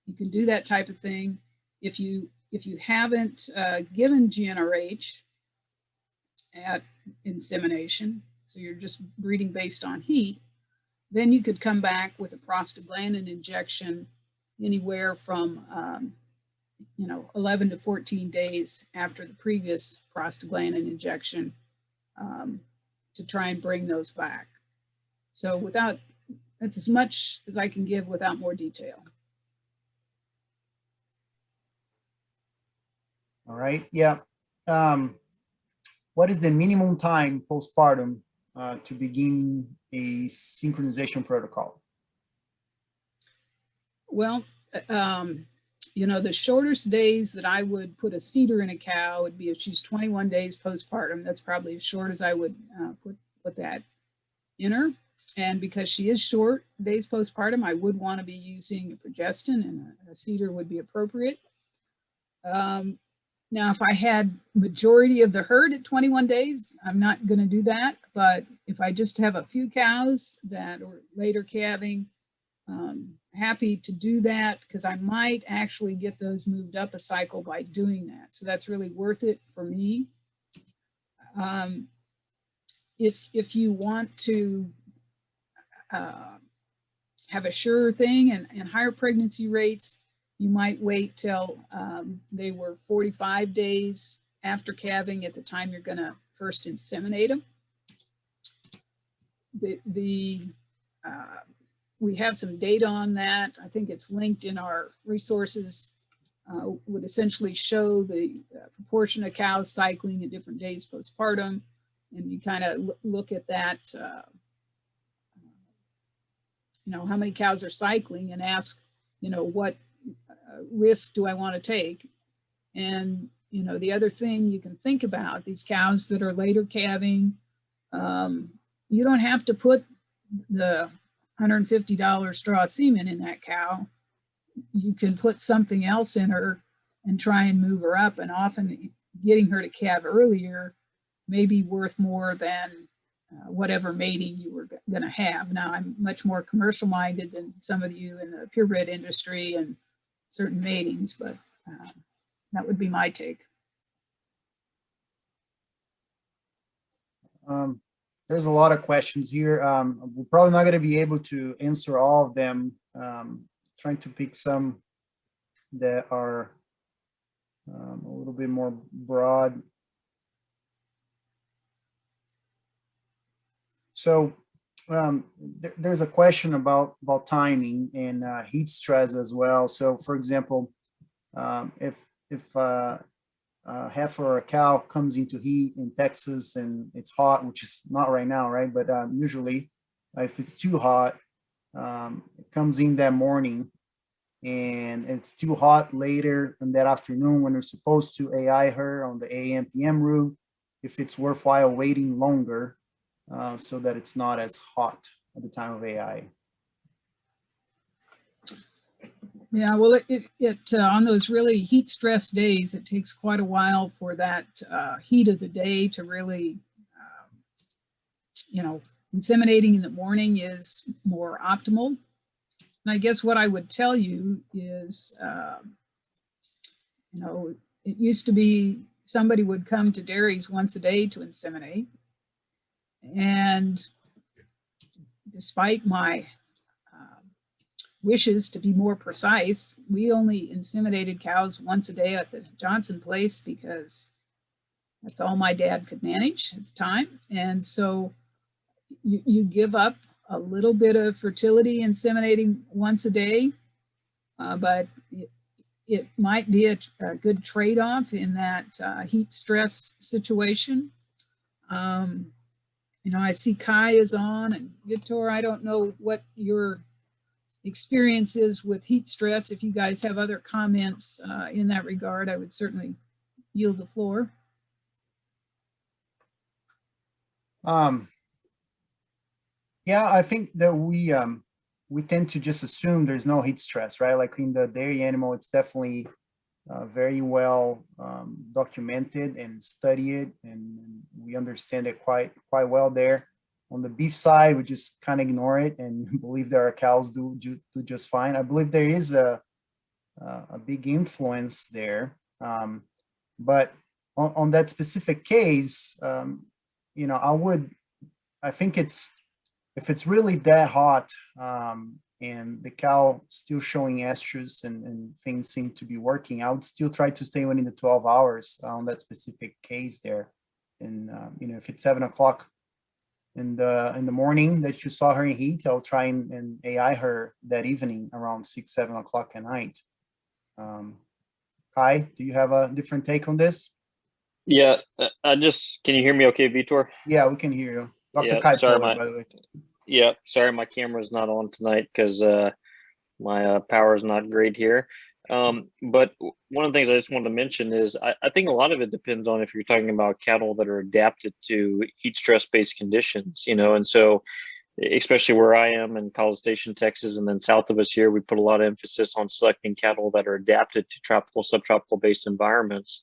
you can do that type of thing. If you haven't given GnRH at insemination, so you're just breeding based on heat, then you could come back with a prostaglandin injection anywhere from 11 to 14 days after the previous prostaglandin injection to try and bring those back. So that's as much as I can give without more detail. All right, yeah. What is the minimum time postpartum to begin a synchronization protocol? Well, you know, the shortest days that I would put a CEDAR in a cow would be if she's 21 days postpartum. That's probably as short as I would put that in her. And because she is short days postpartum, I would want to be using a progestin, and a CEDAR would be appropriate. Now, if I had majority of the herd at 21 days, I'm not going to do that. But if I just have a few cows that are later calving, happy to do that, because I might actually get those moved up a cycle by doing that. So that's really worth it for me. If you want to have a sure thing and higher pregnancy rates, you might wait till they were 45 days after calving at the time you're going to first inseminate them. We have some data on that. I think it's linked in our resources. Would essentially show the proportion of cows cycling at different days postpartum, and you kind of look at that. You know, how many cows are cycling, and ask, you know, what risk do I want to take? And, you know, the other thing you can think about, these cows that are later calving, you don't have to put the $150 straw semen in that cow. You can put something else in her and try and move her up. And often getting her to calve earlier may be worth more than whatever mating you were going to have. Now, I'm much more commercial minded than some of you in the purebred industry and certain matings, but that would be my take. There's a lot of questions here. We're probably not going to be able to answer all of them. Trying to pick some that are a little bit more broad. So there's a question about timing and heat stress as well. So, for example, if heifer or a cow comes into heat in Texas and it's hot, which is not right now, right? But usually, if it's too hot, it comes in that morning, and it's too hot later in that afternoon when you're supposed to AI her on the AM PM route, if it's worthwhile waiting longer so that it's not as hot at the time of AI. Yeah, well, it on those really heat stress days, it takes quite a while for that heat of the day to really, you know, inseminating in the morning is more optimal. And I guess what I would tell you is, you know, it used to be somebody would come to dairies once a day to inseminate. And despite my wishes to be more precise, we only inseminated cows once a day at the Johnson place because that's all my dad could manage at the time. And so you give up a little bit of fertility inseminating once a day, but it might be a good trade-off in that heat stress situation. You know, I see Kai is on, and Vitor, I don't know what your experiences with heat stress. If you guys have other comments in that regard, I would certainly yield the floor. Yeah, I think that we tend to just assume there's no heat stress, right? Like in the dairy animal, it's definitely very well documented and studied, and we understand it quite well there. On the beef side, we just kind of ignore it and believe that our cows do just fine. I believe there is a big influence there, but on that specific case, you know, I think if it's really that hot and the cow still showing estrus and things seem to be working, I would still try to stay within the 12 hours on that specific case there. And you know, if it's 7 o'clock in the morning that you saw her in heat, I'll try and AI her that evening around 6, 7 o'clock at night. Kai, do you have a different take on this? Yeah, can you hear me okay, Vitor? Yeah, we can hear you. Dr. Yeah, Kai sorry, Pollard, by the way. sorry, my camera's not on tonight because my power is not great here. But one of the things I just wanted to mention is I think a lot of it depends on if you're talking about cattle that are adapted to heat stress based conditions, and so especially where I am in College Station, Texas, and then south of us here, we put a lot of emphasis on selecting cattle that are adapted to tropical, subtropical based environments.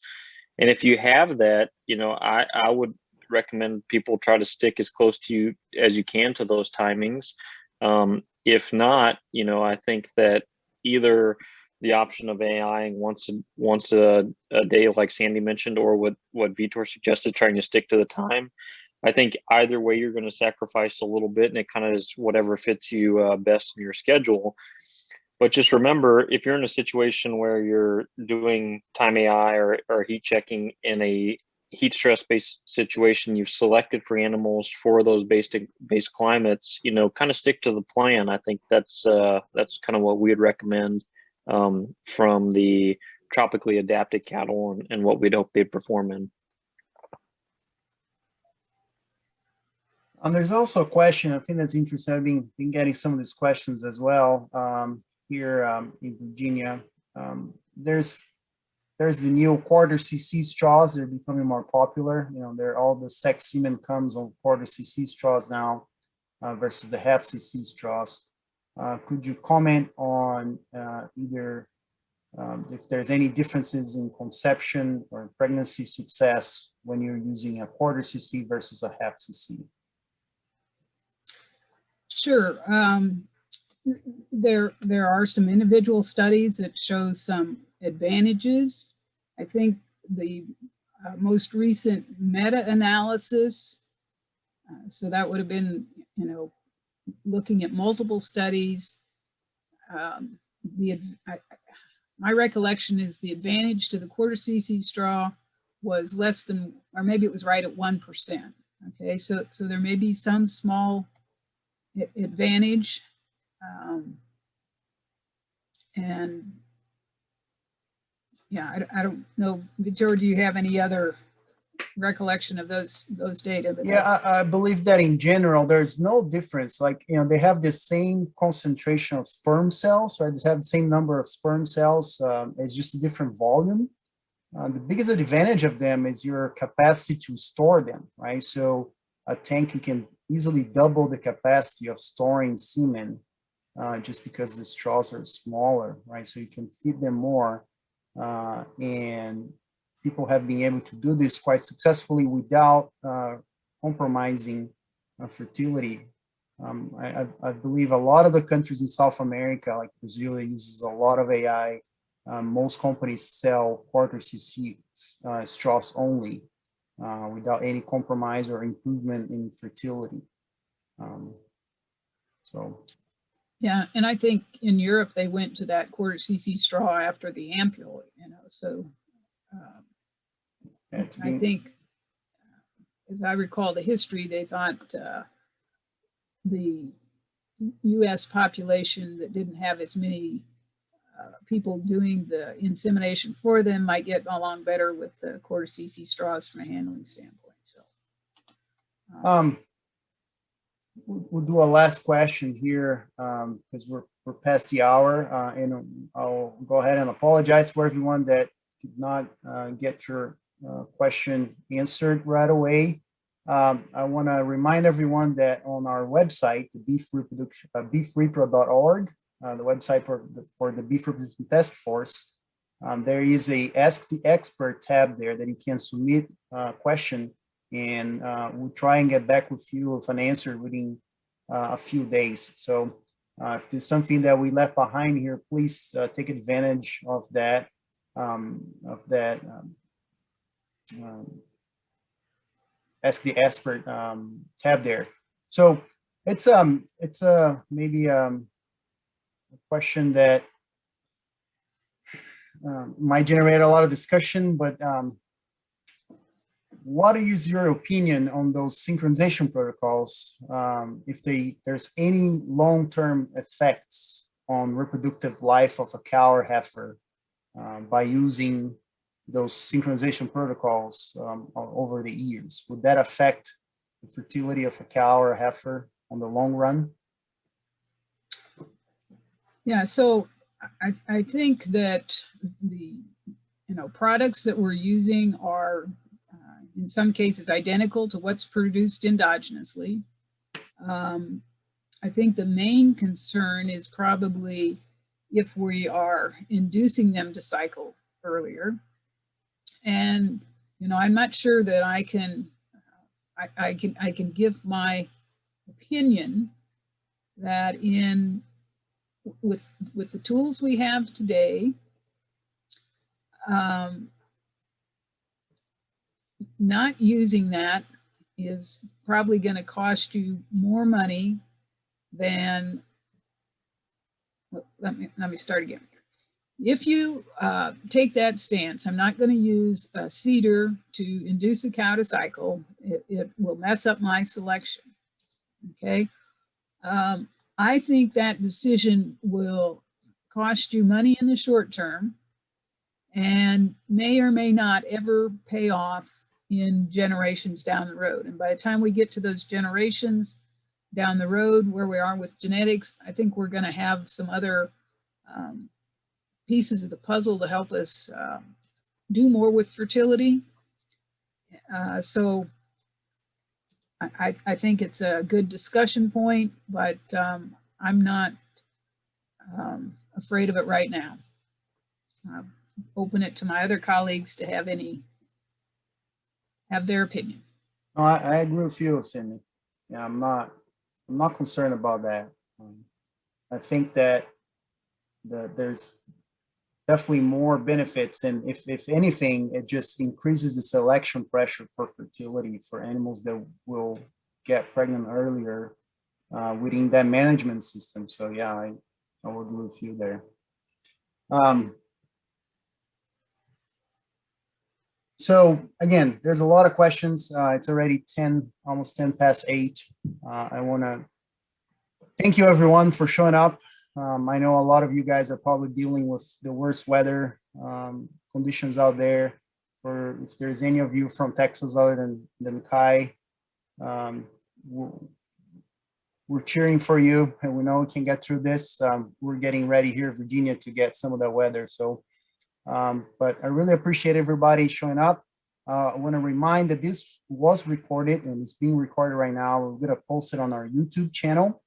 And if you have that, I would recommend people try to stick as close to you as you can to those timings. If not, I think that either the option of AI once a day, like Sandy mentioned, or what Vitor suggested, trying to stick to the time. I think either way, you're going to sacrifice a little bit, and it kind of is whatever fits you best in your schedule. But just remember, if you're in a situation where you're doing time AI or heat checking in a heat stress based situation, you've selected for animals for those based climates, kind of stick to the plan. I think that's kind of what we'd recommend from the tropically adapted cattle and what we'd hope they'd perform in. There's also a question, I think that's interesting. I've been getting some of these questions as well here in Virginia. There's the new quarter cc straws. They're becoming more popular. They're all the sex semen comes on quarter cc straws now versus the half cc straws. Could you comment on either if there's any differences in conception or pregnancy success when you're using a quarter cc versus a half cc? Sure. There are some individual studies that show some advantages. I think the most recent meta-analysis, so that would have been, looking at multiple studies. My recollection is the advantage to the quarter cc straw was less than, or maybe it was right at 1%. Okay, so there may be some small advantage, and yeah, I don't know, George, do you have any other recollection of those data? But yeah, I believe that in general there's no difference. Like, they have the same concentration of sperm cells, right? They have the same number of sperm cells. It's just a different volume. The biggest advantage of them is your capacity to store them, right? So a tank, you can easily double the capacity of storing semen just because the straws are smaller, right? So you can feed them more. And people have been able to do this quite successfully without compromising fertility. I believe a lot of the countries in South America, like Brazil, uses a lot of AI. Most companies sell quarter cc straws only, without any compromise or improvement in fertility. Yeah, and I think in Europe they went to that quarter cc straw after the ampule, so I think, as I recall the history, they thought the U.S. population that didn't have as many people doing the insemination for them might get along better with the quarter cc straws from a handling standpoint. So we'll do a last question here because we're past the hour, and I'll go ahead and apologize for everyone that did not get your question answered right away. I want to remind everyone that on our website, the beefrepro.org, the website for the Beef Reproduction Task Force, there is a Ask the Expert tab there that you can submit a question, and we'll try and get back with you with an answer within a few days. So if there's something that we left behind here, please take advantage of that Ask the Expert tab there. So it's maybe a question that might generate a lot of discussion, but what is your opinion on those synchronization protocols? If there's any long-term effects on reproductive life of a cow or heifer by using those synchronization protocols over the years? Would that affect the fertility of a cow or a heifer on the long run? Yeah, so I think that the products that we're using are in some cases identical to what's produced endogenously. I think the main concern is probably if we are inducing them to cycle earlier. And I'm not sure that I can give my opinion that with the tools we have today, not using that is probably going to cost you more money than, let me start again. If you take that stance, I'm not going to use a cedar to induce a cow to cycle, it will mess up my selection, okay? I think that decision will cost you money in the short term and may or may not ever pay off in generations down the road. And by the time we get to those generations down the road where we are with genetics, I think we're going to have some other pieces of the puzzle to help us do more with fertility. So I think it's a good discussion point, but I'm not afraid of it right now. Open it to my other colleagues to have their opinion. No, I agree with you, Cindy. Yeah, I'm not concerned about that. I think that there's definitely more benefits, and if anything, it just increases the selection pressure for fertility for animals that will get pregnant earlier within that management system. So yeah, I will agree with you there. So again, there's a lot of questions. It's already almost 10 past 8. I want to thank you everyone for showing up. I know a lot of you guys are probably dealing with the worst weather conditions out there. If there's any of you from Texas other than Kai, we're cheering for you, and we know we can get through this. We're getting ready here in Virginia to get some of that weather. So, but I really appreciate everybody showing up. I want to remind that this was recorded and it's being recorded right now. We're going to post it on our YouTube channel.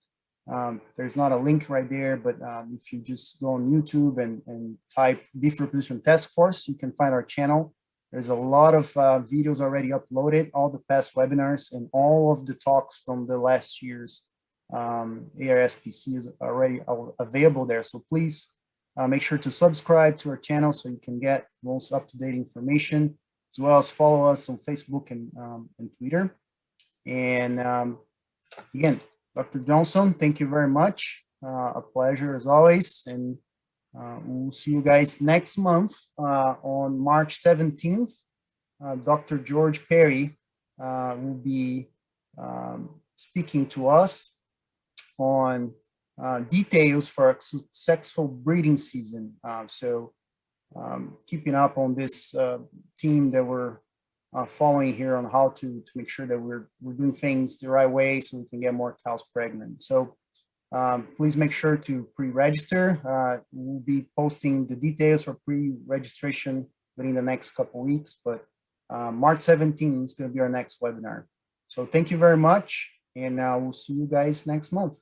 There's not a link right there, but if you just go on YouTube and type Beef Reproduction Task Force, you can find our channel. There's a lot of videos already uploaded, all the past webinars and all of the talks from the last year's ARSPC is already available there. So please make sure to subscribe to our channel so you can get most up-to-date information, as well as follow us on Facebook and Twitter. And again, Dr. Johnson, thank you very much. A pleasure as always. And we'll see you guys next month on March 17th. Dr. George Perry will be speaking to us on details for a successful breeding season. So keeping up on this team that we're following here on how to make sure that we're doing things the right way so we can get more cows pregnant. So please make sure to pre-register. We'll be posting the details for pre-registration within the next couple of weeks, but March 17th is going to be our next webinar. So thank you very much, and we'll see you guys next month.